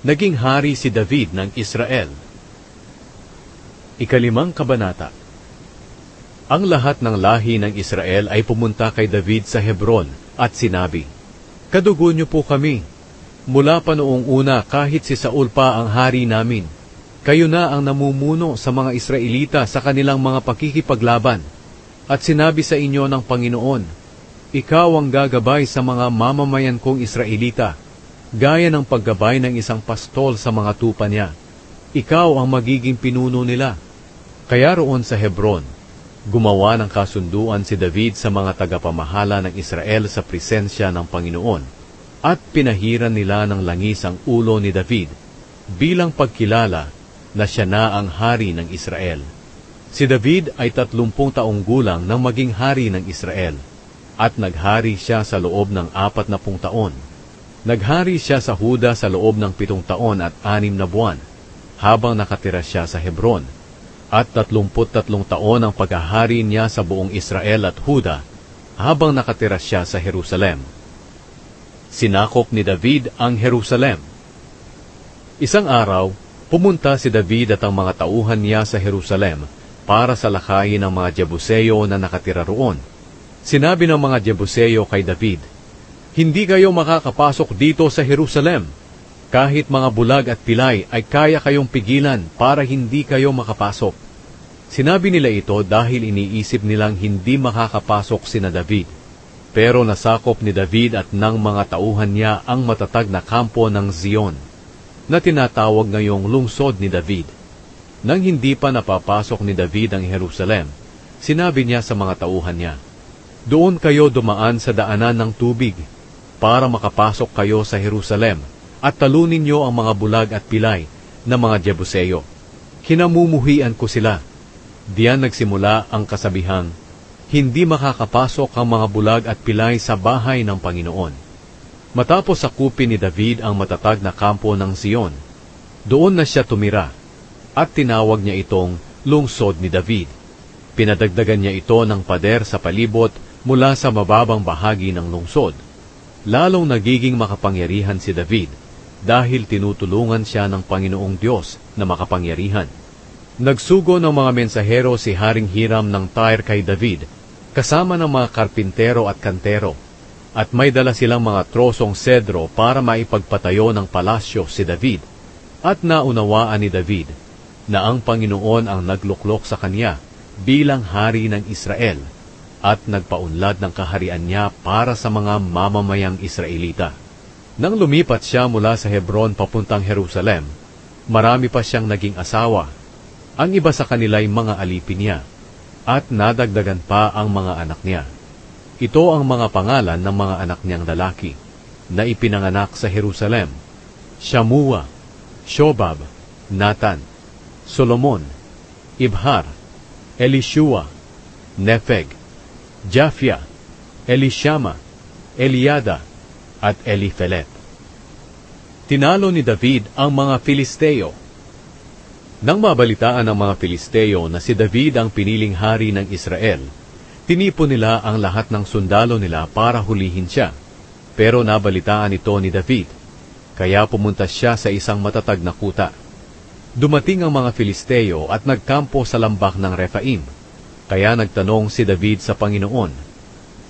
Naging hari si David ng Israel. Ikalimang kabanata. Ang lahat ng lahi ng Israel ay pumunta kay David sa Hebron at sinabi, "Kadugo niyo po kami. Mula pa noong una kahit si Saul pa ang hari namin. Kayo na ang namumuno sa mga Israelita sa kanilang mga pakikipaglaban. At sinabi sa inyo ng Panginoon, ikaw ang gagabay sa mga mamamayan kong Israelita, gaya ng paggabay ng isang pastol sa mga tupa niya. Ikaw ang magiging pinuno nila." Kaya roon sa Hebron, gumawa ng kasunduan si David sa mga tagapamahala ng Israel sa presensya ng Panginoon, at pinahiran nila ng langis ang ulo ni David, bilang pagkilala na siya na ang hari ng Israel. Si David ay 30 taong gulang nang maging hari ng Israel, at naghari siya sa loob ng 40 taon. Naghari siya sa Huda sa loob ng 7 taon at 6 na buwan, habang nakatira siya sa Hebron. At 33 taon ang paghahari niya sa buong Israel at Huda, habang nakatira siya sa Jerusalem. Sinakop ni David ang Jerusalem. Isang araw, pumunta si David at ang mga tauhan niya sa Jerusalem para salakayin ang mga Jebuseo na nakatira roon. Sinabi ng mga Jebuseo kay David, "Hindi kayo makakapasok dito sa Jerusalem. Kahit mga bulag at pilay ay kaya kayong pigilan para hindi kayo makapasok." Sinabi nila ito dahil iniisip nilang hindi makakapasok sina David. Pero nasakop ni David at ng mga tauhan niya ang matatag na kampo ng Zion, na tinatawag ngayong lungsod ni David. Nang hindi pa napapasok ni David ang Jerusalem, sinabi niya sa mga tauhan niya, "Doon kayo dumaan sa daanan ng tubig, para makapasok kayo sa Jerusalem, at talunin niyo ang mga bulag at pilay na mga Jebuseo. Kinamumuhian ko sila." Diyan nagsimula ang kasabihang, "Hindi makakapasok ang mga bulag at pilay sa bahay ng Panginoon." Matapos sakupin ni David ang matatag na kampo ng Zion, doon na siya tumira, at tinawag niya itong lungsod ni David. Pinadagdagan niya ito ng pader sa palibot mula sa mababang bahagi ng lungsod. Lalong nagiging makapangyarihan si David dahil tinutulungan siya ng Panginoong Diyos na makapangyarihan. Nagsugo ng mga mensahero si Haring Hiram ng Tyre kay David, kasama ng mga karpintero at kantero, at may dala silang mga trosong sedro para maipagpatayo ng palasyo si David. At naunawaan ni David na ang Panginoon ang nagluklok sa kanya bilang hari ng Israel, at nagpaunlad ng kaharian niya para sa mga mamamayang Israelita. Nang lumipat siya mula sa Hebron papuntang Jerusalem, marami pa siyang naging asawa. Ang iba sa kanila'y mga alipin niya, at nadagdagan pa ang mga anak niya. Ito ang mga pangalan ng mga anak niyang lalaki, na ipinanganak sa Jerusalem: Shamua, Shobab, Natan, Solomon, Ibhar, Elishua, Nepheg, Japhia, Elishama, Eliada, at Eliphelet. Tinalo ni David ang mga Filisteo. Nang mabalitaan ng mga Filisteo na si David ang piniling hari ng Israel, tinipon nila ang lahat ng sundalo nila para hulihin siya. Pero nabalitaan ito ni David, kaya pumunta siya sa isang matatag na kuta. Dumating ang mga Filisteo at nagkampo sa lambak ng Rephaim. Kaya nagtanong si David sa Panginoon,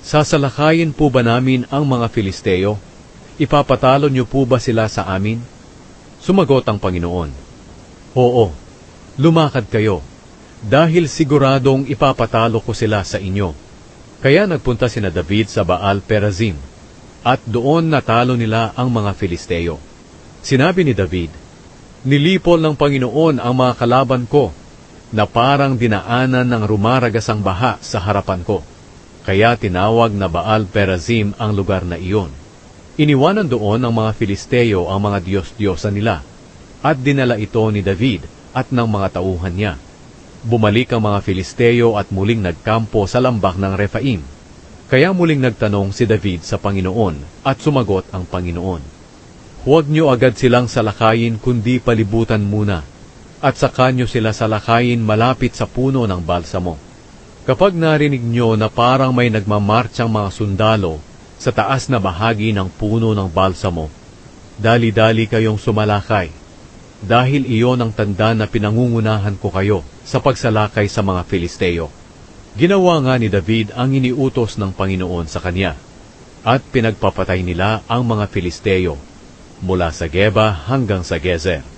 "Sasalakayin po ba namin ang mga Filisteo? Ipapatalo niyo po ba sila sa amin?" Sumagot ang Panginoon, "Oo, lumakad kayo, dahil siguradong ipapatalo ko sila sa inyo." Kaya nagpunta sina David sa Baal Perazim, at doon natalo nila ang mga Filisteo. Sinabi ni David, "Nilipol ng Panginoon ang mga kalaban ko, na parang dinaanan ng rumaragasang baha sa harapan ko." Kaya tinawag na Baal Perazim ang lugar na iyon. Iniwanan doon ng mga Filisteo ang mga diyos-diyosan nila, at dinala ito ni David at ng mga tauhan niya. Bumalik ang mga Filisteo at muling nagkampo sa lambak ng Rephaim. Kaya muling nagtanong si David sa Panginoon, at sumagot ang Panginoon, "Huwag niyo agad silang salakayin kundi palibutan muna, at saka niyo sila salakayin malapit sa puno ng balsamo. Kapag narinig niyo na parang may nagmamartsang mga sundalo sa taas na bahagi ng puno ng balsamo, Dali-dali kayong sumalakay, dahil iyon ang tanda na pinangungunahan ko kayo sa pagsalakay sa mga Filisteo. Ginawa nga ni David ang iniutos ng Panginoon sa kanya, at pinagpapatay nila ang mga Filisteo, mula sa Geba hanggang sa Gezer.